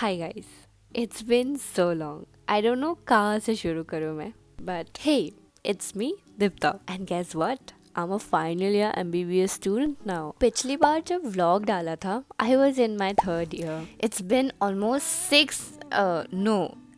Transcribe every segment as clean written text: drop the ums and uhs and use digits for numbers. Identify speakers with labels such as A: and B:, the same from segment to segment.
A: Hi guys, it's been so long. I don't know कहाँ से शुरू करूँ मैं, but hey, it's me Dipta and guess what, I am a final year MBBS student now. पिछली बार जब व्लॉग डाला था I was in my third year. It's been almost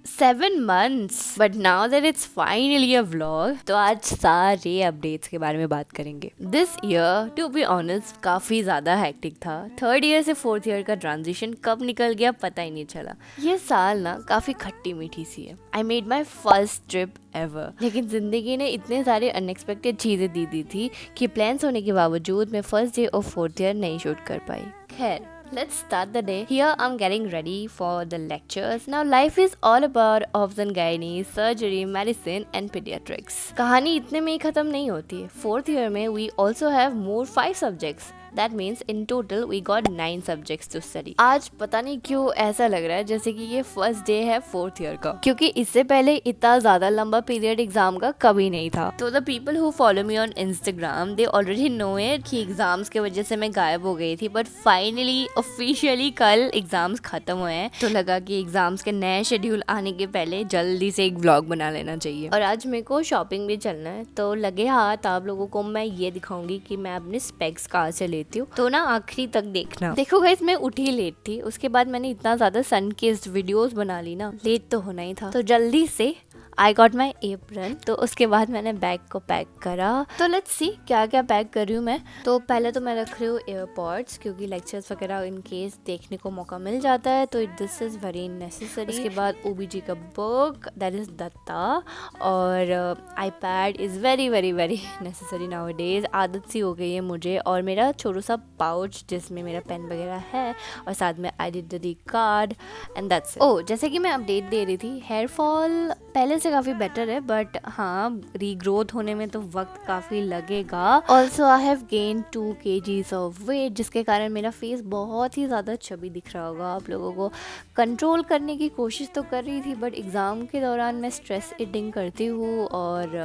A: 7 months, but now that it's finally a vlog, तो आज सारे updates के बारे में बात करेंगे। This year to be honest काफ़ी ज़्यादा हैक्टिक था। थर्ड ईयर से फोर्थ ईयर का ट्रांजिशन कब निकल गया पता ही नहीं चला। ये साल ना काफ़ी खट्टी मीठी सी है। I made my first trip ever, लेकिन जिंदगी ने इतने सारे अनएक्सपेक्टेड चीज़ें दी थी कि प्लान्स होने के बावजूद मैं first day of fourth year नहीं शूट कर पाई। खैर, let's start the day. Here I'm getting ready for the lectures. Now life is all about obs and gynae, surgery, medicine and pediatrics. कहानी इतने में ही खत्म नहीं होती है। फोर्थ ईयर में we also have more 5 subjects. That means in total we got 9 subjects to study. आज पता नहीं क्यों ऐसा लग रहा है जैसे कि ये फर्स्ट डे है फोर्थ ईयर का, क्योंकि इससे पहले इतना ज्यादा लंबा पीरियड एग्जाम का कभी नहीं था। तो the people who follow me on Instagram they already know it कि एग्जाम्स की वजह से मैं गायब हो गई थी, बट फाइनली ऑफिशियली कल एग्जाम्स खत्म हुए हैं, तो लगा कि एग्जाम्स के नए शेड्यूल आने के पहले जल्दी से एक व्लॉग बना लेना चाहिए। और आज मेरे को शॉपिंग भी चलना है, तो लगे हाथ आप लोगों को मैं ये दिखाऊंगी कि मैं अपने स्पेक्स कहाँ से लेती हूँ, तो ना आखिरी तक देखना। देखो गाइस, मैं उठी लेट थी, उसके बाद मैंने इतना ज्यादा सन किस्ड वीडियोस बना ली ना, लेट तो होना ही था, तो जल्दी से आई गॉट माई एप्रन। तो उसके बाद मैंने बैग को पैक करा। तो लेट्स सी क्या क्या पैक कर रही हूँ मैं। तो पहले तो मैं रख रही हूँ एयरपॉड्स, क्योंकि लेक्चर्स वगैरह इन केस देखने को मौका मिल जाता है, तो दिस इज़ वेरी नेसेसरी। उसके बाद OBG का बुक, दैट इज़ दत्ता, और iPad is very very very necessary now days. आदत सी हो गई है मुझे। और मेरा छोटा सा पाउच जिसमें मेरा पेन वगैरह है, और साथ में identity card, and that's it. Oh, जैसे कि मैं अपडेट दे रही थी, हेयर फॉल पहले से काफ़ी बेटर है, बट हाँ, रीग्रोथ होने में तो वक्त काफ़ी लगेगा। Also I have gain 2 kgs of weight, जिसके कारण मेरा फेस बहुत ही ज़्यादा चबी दिख रहा होगा आप लोगों को। कंट्रोल करने की कोशिश तो कर रही थी, बट एग्ज़ाम के दौरान मैं स्ट्रेस ईटिंग करती हूँ। और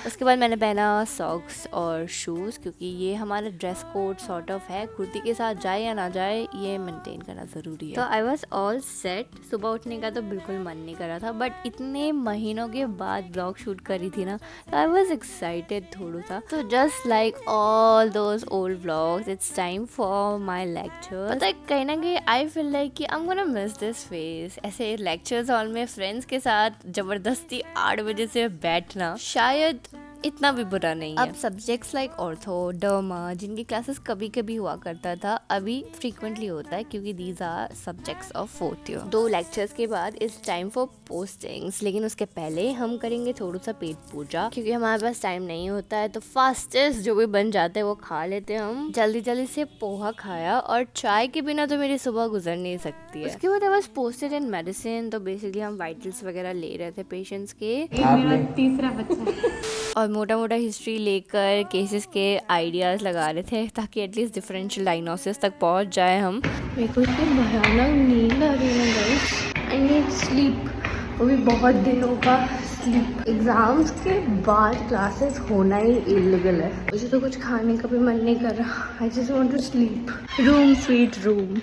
A: उसके बाद मैंने पहना सॉक्स और शूज़, क्योंकि ये हमारा ड्रेस कोड सॉर्ट ऑफ है। कुर्ती के साथ जाए या ना जाए, ये मेंटेन करना ज़रूरी है। तो आई वॉज ऑल सेट। सुबह उठने का तो बिल्कुल मन नहीं कर रहा था, बट इतने महीनों के बाद ब्लॉग शूट करी थी ना, तो आई वॉज एक्साइटेड थोड़ा सा। तो just like all those old vlogs, it's time for my lecture. पता है, कहीं ना कहीं आई फील लाइक कि I am gonna miss this face. ऐसे लेक्चर्स हॉल में फ्रेंड्स के साथ जबरदस्ती 8 बजे से बैठना शायद इतना भी बुरा नहीं है। अब सब्जेक्ट्स लाइक ऑर्थो, डर्मा, जिनकी क्लासेस कभी कभी हुआ करता था, अभी फ्रीक्वेंटली होता है, क्योंकि these are subjects of fourth year. 2 lectures के बाद इट्स टाइम फॉर पोस्टिंग्स, लेकिन उसके पहले हम करेंगे थोड़ा सा पेट पूजा, क्योंकि हमारे पास टाइम नहीं होता है, तो फास्टेस्ट जो भी बन जाता है वो खा लेते हैं हम। जल्दी जल्दी से पोहा खाया, और चाय के बिना तो मेरी सुबह गुजर नहीं सकती है। उसके बाद I was posted in medicine, तो बेसिकली हम वाइटल्स वगैरह ले रहे थे पेशेंट्स के।
B: मेरा तीसरा बच्चा है।
A: और मोटा मोटा हिस्ट्री लेकर केसेस के आइडियाज़ लगा रहे थे, ताकि एटलीस्ट डिफरेंशियल डायग्नोसिस तक पहुंच जाए हम।
B: मेरे को इतनी भयानक नींद आ रही है गाइस। आई नीड स्लीप, वो भी बहुत दिनों का स्लीप। एग्जाम्स के बाद क्लासेस होना ही इलीगल है। मुझे तो कुछ खाने का भी मन नहीं कर रहा। I just want to sleep. Room sweet room.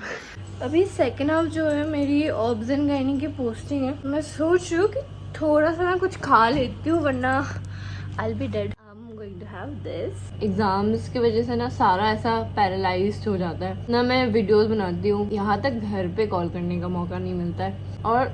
B: अभी सेकेंड हाफ जो है मेरी ऑब्स एंड गायनी की पोस्टिंग है। मैं सोच रही हूँ कि थोड़ा सा मैं कुछ खा लेती हूँ, वरना I'll be dead. I'm going to have this. Exams की वजह से ना सारा ऐसा पैरालाइज्ड हो जाता है ना। मैं वीडियोस बनाती हूँ, यहाँ तक घर पे कॉल करने का मौका नहीं मिलता है। और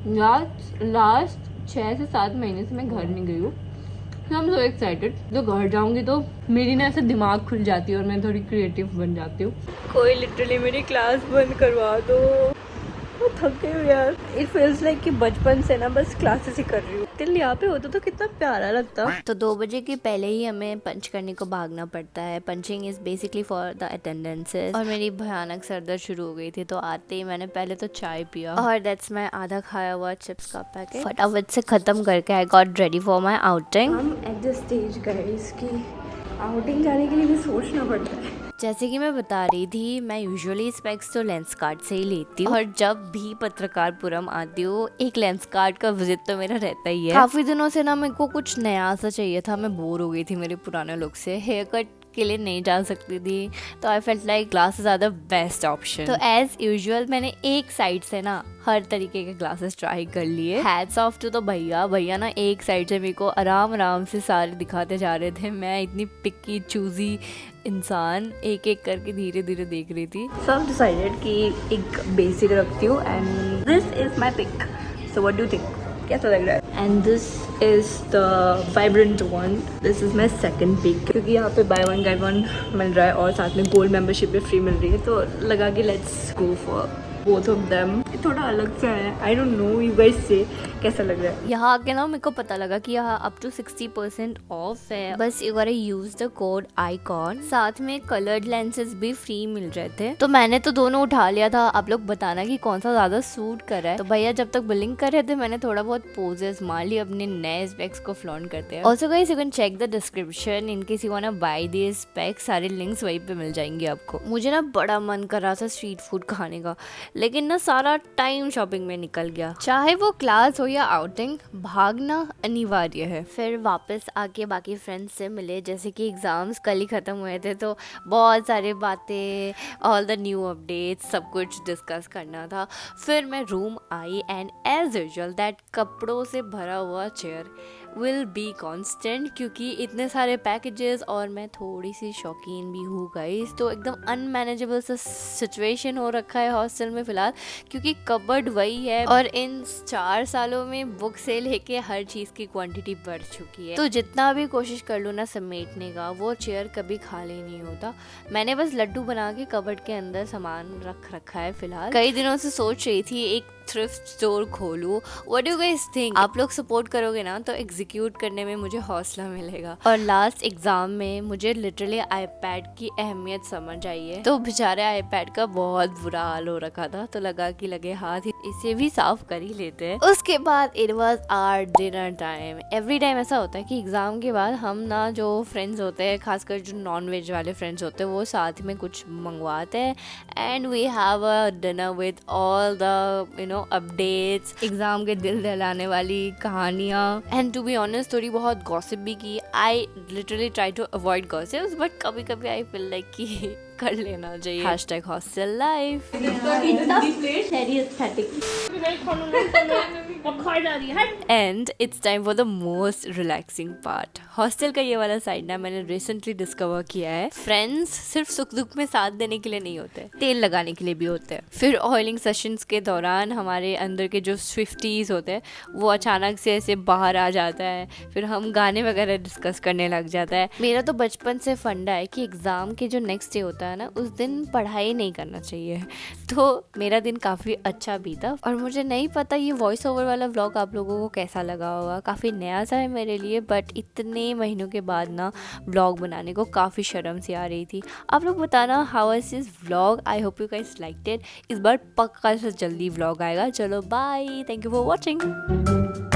B: लास्ट 6 से 7 महीने से मैं घर नहीं गई हूँ। I am so excited. तो घर जाऊँगी तो मेरी ना ऐसे दिमाग खुल जाती है, और मैं थोड़ी क्रिएटिव बन जाती हूँ। कोई लिटरली मेरी क्लास बंद करवा दो, थक गई हूँ यार। इट फील्स लाइक कि बचपन से ना बस क्लासेस ही कर रही हूँ। दिल यहाँ पे होता तो कितना प्यारा लगता। तो 2 बजे के पहले ही हमें पंच करने को भागना पड़ता है। Punching is basically for the attendances. और मेरी भयानक सरदर्द शुरू हो गई थी, तो आते ही मैंने पहले तो चाय पिया, और दैट्स माई आधा खाया हुआ चिप्स का पैकेट फटाफट से खत्म करके I got ready for my outing. हम एट द स्टेज गए, इसकी आउटिंग जाने के लिए भी सोचना पड़ता है। जैसे कि मैं बता रही थी, मैं यूजुअली स्पेक्स तो लेंसकार्ट से ही लेती हूँ, और जब भी पत्रकारपुरम आती हूँ एक लेंसकार्ट का विजिट तो मेरा रहता ही है। काफी दिनों से ना मेरे को कुछ नया सा चाहिए था। मैं बोर हो गई थी मेरे पुराने लुक से। हेयर कट
A: के लिए नहीं जा सकती थी, तो I felt like classes are the best option. तो एज यूजुअल मैंने एक साइड से ना हर तरीके के क्लासेस ट्राई कर लिए। हैट्स ऑफ टू तो भैया ना एक साइड से मेरे को आराम से सारे दिखाते जा रहे थे। मैं इतनी पिक्की चूजी इंसान एक एक करके धीरे धीरे देख रही थी।
B: सो आई डिसाइडेड कि एक बेसिक रखती हूँ and this is my pic. So what do you think, कैसा लग रहा है? And this is the vibrant one. This is my second pic, क्योंकि यहाँ पे बाय वन गेट वन मिल रहा है और साथ में गोल्ड मेंबरशिप भी फ्री मिल रही है, तो लगा कि let's go for both of them. थोड़ा अलग सा है, I don't know, you guys से कैसा लग रहा है?
A: यहाँ आके ना मेरे को पता लगा कि यहाँ अप टू 60% ऑफ है। बस यू गोटा यूज द कोड आइकॉन। साथ में कलर्ड लेंसेज भी फ्री मिल रहे थे, तो मैंने तो दोनों उठा लिया था। आप लोग बताना कि कौन सा ज्यादा सूट कर रहा है। तो भैया जब तक बिलिंग कर रहे थे मैंने थोड़ा बहुत पोजेस मार ली अपने नए स्पेक्स को फ्लॉन्ट करते हैं। Also guys you can check the description in case you want to buy this specs. सारे लिंक्स वहीं पे मिल जाएंगे आपको। मुझे ना बड़ा मन कर रहा था स्ट्रीट फूड खाने का, लेकिन ना सारा टाइम शॉपिंग में निकल गया। चाहे वो क्लास हो या आउटिंग, भागना अनिवार्य है। फिर वापस आके बाकी फ्रेंड्स से मिले, जैसे कि एग्जाम्स कल ही खत्म हुए थे, तो बहुत सारे बातें, ऑल द न्यू अपडेट्स, सब कुछ डिस्कस करना था। फिर मैं रूम आई एंड एज यूजुअल दैट कपड़ों से भरा हुआ चेयर विल बी कॉन्स्टेंट, क्योंकि इतने सारे पैकेजेस और मैं थोड़ी सी शौकीन भी हूँ गाइस, तो एकदम अनमैनेजेबल सा सिचुएशन हो रखा है हॉस्टल में फ़िलहाल, क्योंकि कबर्ड वही है और इन 4 सालों में बुक से लेके हर चीज़ की क्वांटिटी बढ़ चुकी है। तो जितना भी कोशिश कर लूँ ना समेटने का, वो चेयर कभी खाली नहीं होता। मैंने बस लड्डू बना के कबर्ड के अंदर सामान रख रखा है फ़िलहाल। कई दिनों से सोच रही थी एक थ्रिफ्ट स्टोर खोलूं। What do you guys think? आप लोग सपोर्ट करोगे ना तो एग्जीक्यूट करने में मुझे हौसला मिलेगा। और लास्ट एग्जाम में मुझे लिटरली आईपैड की अहमियत समझ आई है, तो बेचारे आईपैड का बहुत बुरा हाल हो रखा था, तो लगा कि लगे हाथ इसे भी साफ कर ही लेते हैं। उसके बाद it was our dinner time. Every time ऐसा होता है कि एग्जाम के बाद हम ना जो फ्रेंड्स होते हैं, खासकर जो नॉन वेज वाले फ्रेंड्स होते हैं, वो साथ में कुछ मंगवाते हैं and we have a dinner with all the updates, exam के दिल दहलाने वाली कहानियाँ, एंड टू बी ऑनेस्ट थोड़ी बहुत गॉसिप भी की। I literally try to avoid gossips, but कभी कभी आई फील लाइक कि कर लेना चाहिए। Hashtag hostel life. And it's time for the most relaxing part. Hostel का ये वाला साइड ना मैंने रिसेंटली डिस्कवर किया है। फ्रेंड्स सिर्फ सुख दुख में साथ देने के लिए नहीं होते, तेल लगाने के लिए भी होते हैं। फिर ऑयलिंग सेशंस के दौरान हमारे अंदर के जो स्विफ्टीज होते हैं वो अचानक से ऐसे बाहर आ जाता है, फिर हम गाने वगैरह डिस्कस करने लग जाता है। मेरा तो बचपन से फंडा है कि एग्जाम के जो नेक्स्ट डे होता है ना, उस दिन पढ़ाई नहीं करना चाहिए, तो मेरा दिन काफ़ी अच्छा बीता। और मुझे नहीं पता ये वॉइस ओवर वाला व्लॉग आप लोगों को कैसा लगा होगा, काफ़ी नया सा है मेरे लिए, बट इतने महीनों के बाद ना व्लॉग बनाने को काफ़ी शर्म सी आ रही थी। आप लोग बताना how is this vlog. I hope you guys liked it. इस बार पक्का से जल्दी व्लॉग आएगा। चलो bye, thank you for watching.